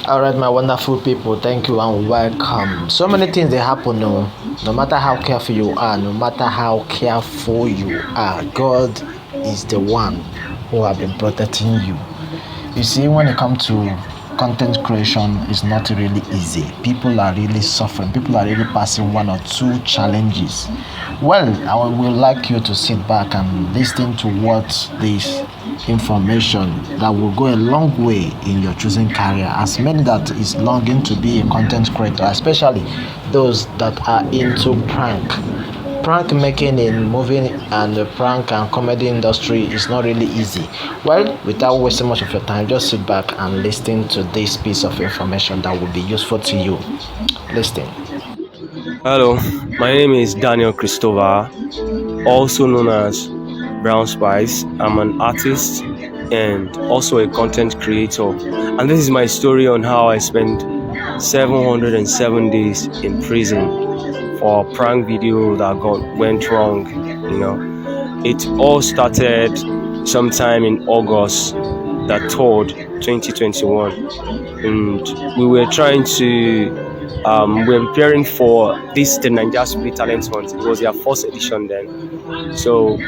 All right, my wonderful people, thank you and welcome. So many things they happen, no matter how careful you are, no matter how careful you are, God is the one who have been protecting you. You see, when it comes to content creation, it's not really easy. People are really suffering. People are really passing one or two challenges. Well, I would like you to sit back and listen to what this information that will go a long way in your choosing career. As many that is longing to be a content creator, especially those that are into prank making in movie and the prank and comedy industry is not really easy. Well, without wasting much of your time, just sit back and listen to this piece of information that will be useful to you. Listen. Hello, my name is Daniel Christopher, also known as Brown Spice. I'm an artist and also a content creator. And this is my story on how I spent 707 days in prison for a prank video that went wrong. It all started sometime in August the 3rd, 2021. And we were trying to we were preparing for the Nigeria Spirit Talent Hunt. It was their first edition then. So,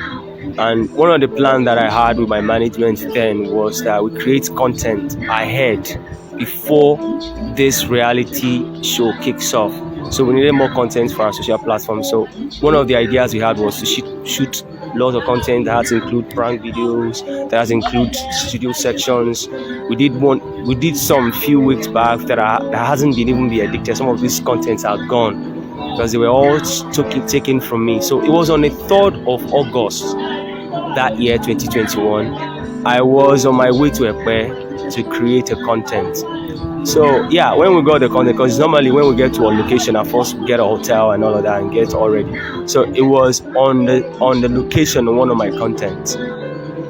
and one of the plans that I had with my management then was that we create content ahead before this reality show kicks off. So we needed more content for our social platform. So one of the ideas we had was to shoot lots of content that has include prank videos, that has include studio sections. We did some few weeks back that hasn't been even be edited. Some of these contents are gone because they were all taken from me. So it was on the 3rd of August that year, 2021. I was on my way to Epe to create a content. So yeah, when we got the content, because normally when we get to a location, at first we get a hotel and all of that and get all ready. So it was on the location of one of my contents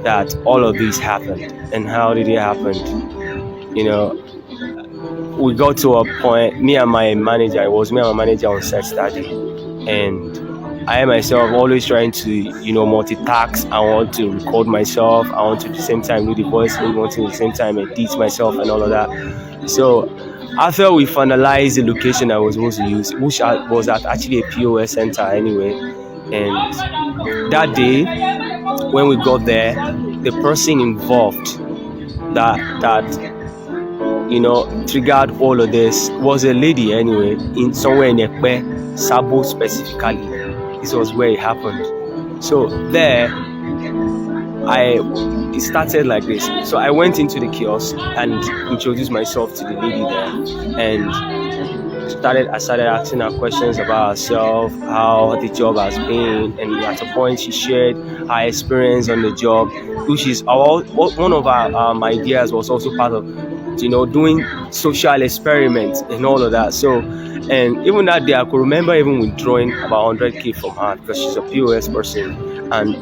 that all of this happened. And how did it happen? We got to a point, me and my manager on set that day, and I myself always trying to, multitask. I want to record myself. I want to at the same time do the voice. I want to at the same time edit myself and all of that. So after we finalized the location I was supposed to use, which was at actually a POS center anyway, and that day when we got there, the person involved that triggered all of this was a lady anyway, in somewhere in Ekpe, Sabo specifically. This was where it happened. So there, it started like this. So I went into the kiosk and introduced myself to the lady there, and I started asking her questions about herself, how the job has been, and at a point she shared her experience on the job, which is one of our ideas was also part of doing social experiments and all of that. So, and even that day I could remember even withdrawing about 100k from her because she's a POS person, and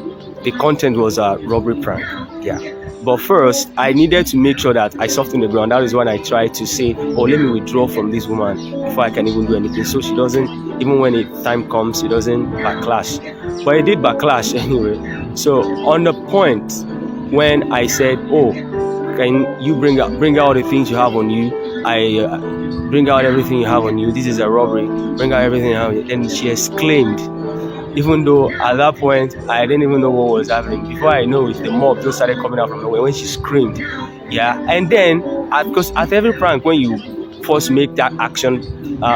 the content was a robbery prank. Yeah. But first, I needed to make sure that I softened the ground. That is when I tried to say, let me withdraw from this woman before I can even do anything. So she doesn't, even when the time comes, she doesn't backlash. But it did backlash anyway. So on the point when I said, can you bring out the things you have on you? I bring out everything you have on you. This is a robbery. Bring out everything you have on you. And she exclaimed, even though at that point I didn't even know what was happening. Before I know it, the mob just started coming out from nowhere when she screamed. Yeah, and then because at every prank, when you first make that action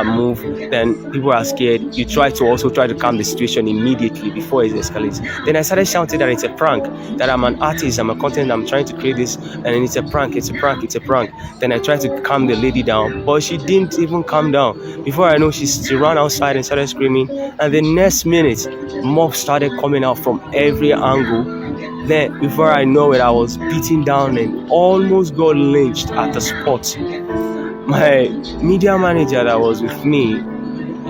move, then people are scared. You try to calm the situation immediately before it escalates. Then I started shouting that it's a prank, that I'm an artist, I'm a content, I'm trying to create this, and it's a prank. Then I tried to calm the lady down, but she didn't even calm down. Before I know, she ran outside and started screaming, and the next minute, mob started coming out from every angle. Then before I know it, I was beaten down and almost got lynched at the spot. My media manager that was with me,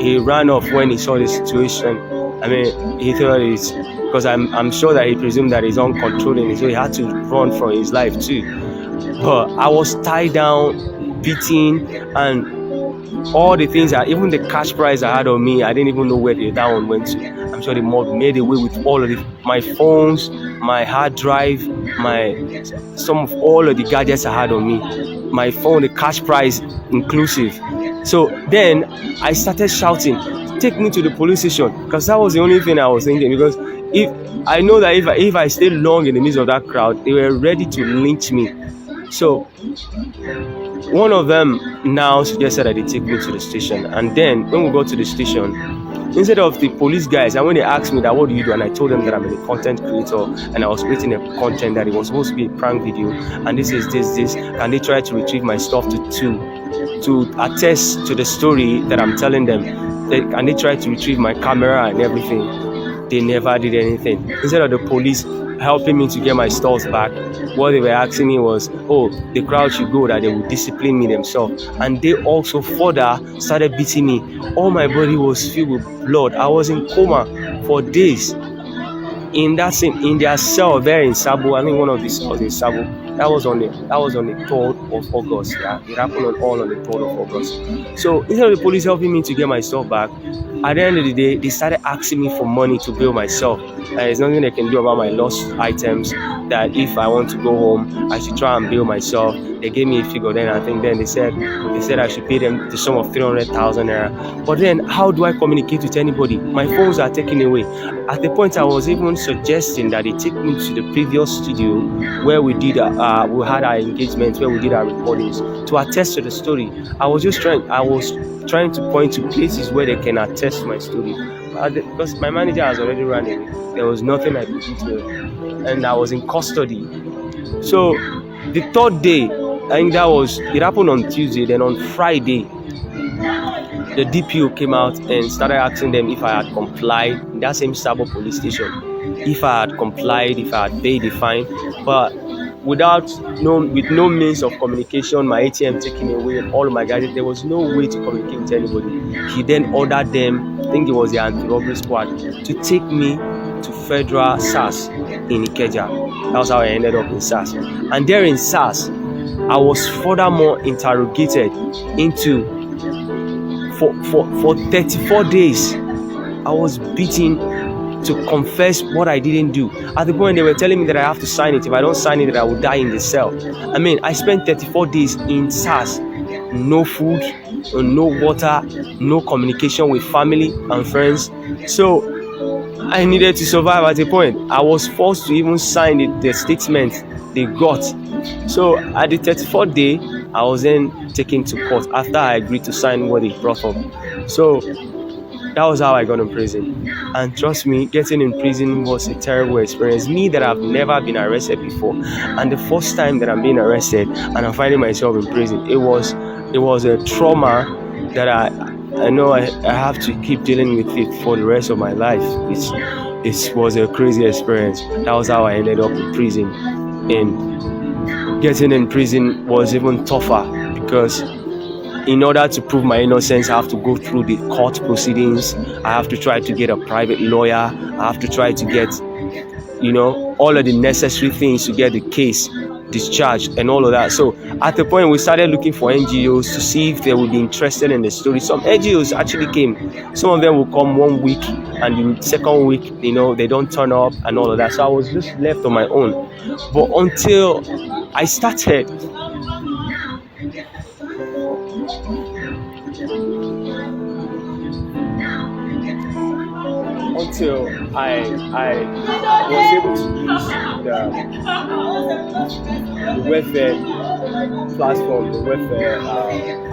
he ran off when he saw the situation. I mean, he thought it's because I'm sure that he presumed that he's uncontrolling, so he had to run for his life too. But I was tied down, beaten, and all the things that even the cash prize I had on me, I didn't even know where that one went to. I'm sure the mob made away with all of my phones, my hard drive, some of all of the gadgets I had on me, my phone, the cash prize inclusive. So then I started shouting, "Take me to the police station," because that was the only thing I was thinking. Because if I know that if I stayed long in the midst of that crowd, they were ready to lynch me. So one of them now suggested that they take me to the station. And then when we got to the station, instead of the police guys, and when they asked me that, "What do you do?" and I told them that I'm a content creator and I was creating a content that it was supposed to be a prank video, and this, and they tried to retrieve my stuff to attest to the story that I'm telling them, and they tried to retrieve my camera and everything. They never did anything. Instead of the police helping me to get my stuff back, what they were asking me was, "Oh, the crowd should go, that they would discipline me themselves." And they also further started beating me. All my body was filled with blood. I was in coma for days in their cell there in Sabo. I think one of these was in Sabo. That was on the 3rd of August. Yeah, it happened on the 3rd of August. So instead of the police helping me to get my stuff back, at the end of the day, they started asking me for money to bail myself. There's nothing they can do about my lost items. That if I want to go home, I should try and bail myself. They gave me a figure. Then I think they said I should pay them the sum of 300,000 naira. But then, how do I communicate with anybody? My phones are taken away. At the point, I was even suggesting that they take me to the previous studio where we had our engagements, where we did our recordings, to attest to the story. I was trying to point to places where they can attest to my story. Because my manager has already run away, there was nothing I could do to her, and I was in custody. So the 3rd day, I think it happened on Tuesday. Then on Friday, the DPO came out and started asking them if I had complied in that same Sabo police station. If I had complied, if I had paid the fine, but with no means of communication, my ATM taken away and all of my gadgets, there was no way to communicate with anybody. He then ordered them, I think it was the anti-robbery squad, to take me to Federal SARS in Ikeja. That was how I ended up in SARS. And there in SARS, I was furthermore interrogated for 34 days. I was beaten to confess what I didn't do. At the point, they were telling me that I have to sign it. If I don't sign it, that I will die in the cell. I mean, I spent 34 days in SARS. No food, no water, no communication with family and friends. So I needed to survive at a point. I was forced to even sign the statement they got. So at the 34th day, I was then taken to court after I agreed to sign what they brought up. So that was how I got in prison. And trust me, getting in prison was a terrible experience. Me that I've never been arrested before, and the first time that I'm being arrested and I'm finding myself in prison, it was a trauma that I know I have to keep dealing with it for the rest of my life. It was a crazy experience. That was how I ended up in prison. And getting in prison was even tougher because in order to prove my innocence, I have to go through the court proceedings. I have to try to get a private lawyer. I have to try to get, all of the necessary things to get the case discharged and all of that. So at the point, we started looking for NGOs to see if they would be interested in the story. Some NGOs actually came. Some of them will come 1 week, and the second week, they don't turn up and all of that. So I was just left on my own. But until I started until I was able to use the welfare platform, the welfare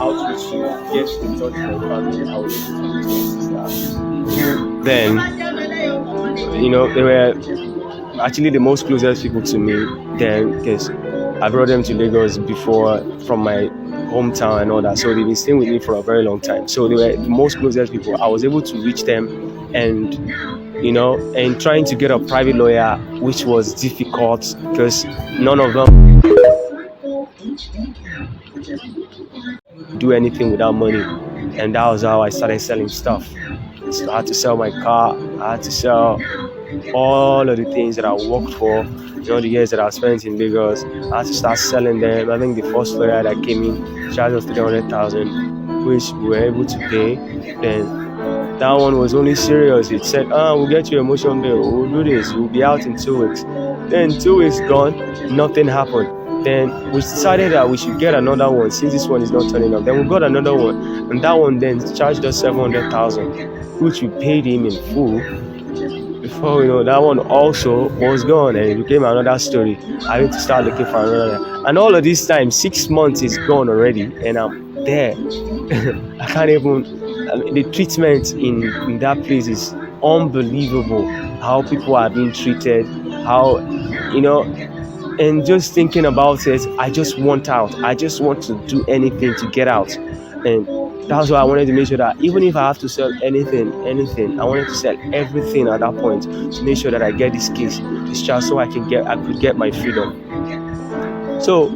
outreach to get in touch with my family. I was able to use my sister. Then, they were actually the most closest people to me then, because I brought them to Lagos before from my hometown and all that. So they've been staying with me for a very long time. So they were the most closest people. I was able to reach them and trying to get a private lawyer, which was difficult because none of them do anything without money. And that was how I started selling stuff. So I had to sell my car. I had to sell all of the things that I worked for, the years that I spent in Lagos. I had to start selling them. I think the first lawyer that came in charged us 300,000. which we were able to pay. Then that one was only serious. It said, we'll get you a motion bill, we'll do this, we'll be out in 2 weeks. Then 2 weeks gone, nothing happened. Then we decided that we should get another one since this one is not turning up. Then we got another one, and that one then charged us 700,000, which we paid him in full. Before we know, that one also was gone, and it became another story. I need to start looking for another. And all of this time, 6 months is gone already, and I'm there. I can't even. The treatment in that place is unbelievable. How people are being treated, how and just thinking about it, I just want out. I just want to do anything to get out, and that's why I wanted to make sure that even if I have to sell anything, I wanted to sell everything at that point to make sure that I get this case discharged so I could get my freedom. So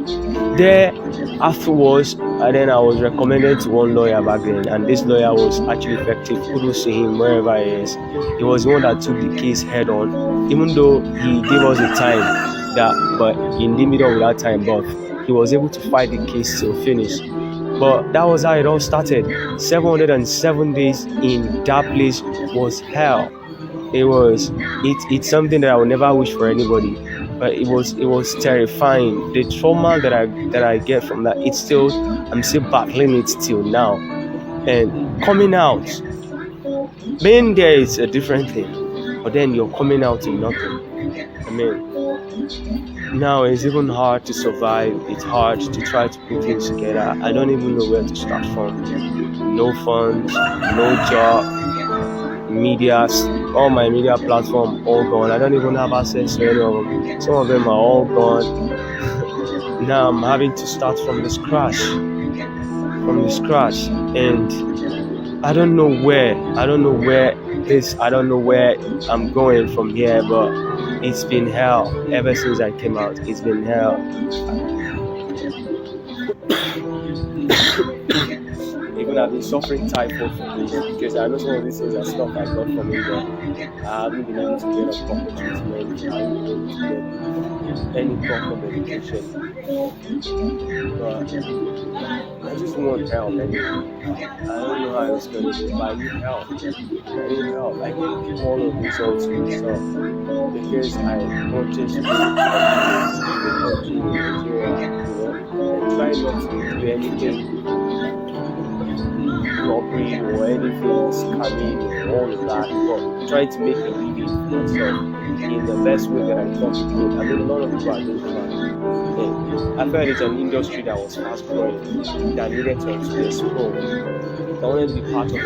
there afterwards, and then I was recommended to one lawyer back then, and this lawyer was actually effective. Kudos to him wherever he is. He was the one that took the case head on, even though he gave us the time but in the middle of that time, but he was able to fight the case till finish. But that was how it all started. 707 days in that place was hell. It's something that I would never wish for anybody. But it was terrifying. The trauma that I get from that, I'm still battling it till now. And coming out, being there is a different thing. But then you're coming out in nothing. I mean, now it's even hard to survive. It's hard to try to put things together. I don't even know where to start from. No funds, no job, media, all my media platform all gone. I don't even have access to any of them. Some of them are all gone. Now I'm having to start from the scratch. And I don't know where I'm going from here, but it's been hell ever since I came out. It's been hell. Even I've been suffering typhoid for this because I know some of these things are stuff I got from India. I haven't been able to get a proper treatment. I haven't been able to get any proper medication. But I just want help anyway. I don't know how it's going to be, but I need help. I can keep all of this all to myself because I want just to be in Nigeria, and try not to do anything robbery or anything scamming or all of that, but trying to make a living for myself in the best way that I possibly could. I mean, a lot of people are doing that. I felt it's an industry that was fast growing, that needed to explore. I wanted to be part of it.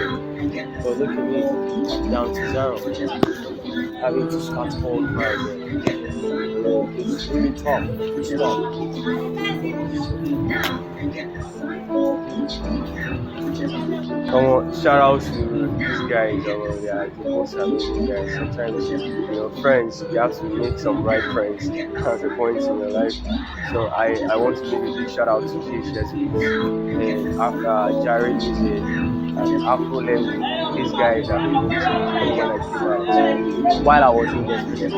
But look at me, down to zero, having to start all over again. It's really tough. It's shout out to these guys over there, the most amazing guys. Sometimes, friends, you have to make some right friends at a point in your life. So I want to give a big shout out to JHS and after Jared Music and Afro Level. These guys have been able to come when I came out. While I was in there with JHS,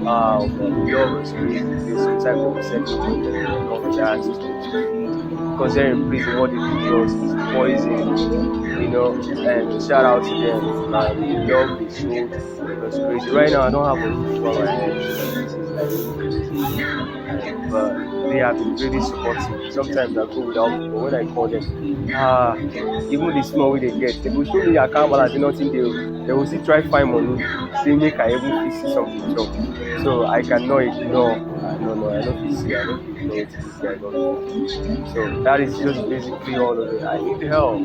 but the job was crazy because sometimes they would send me to the contact because they're in prison. What they do is poison, and shout out to them. The love they showed was crazy. Right now I don't have a roof over my head, but they have been really supportive. Sometimes I go without people. When I call them, even the small way they get, they will show me their account balance, nothing they will still try find money, say make I even fix something job. So I cannot ignore. I don't ignore it. This guy don't. So that is just basically all of it. I need help.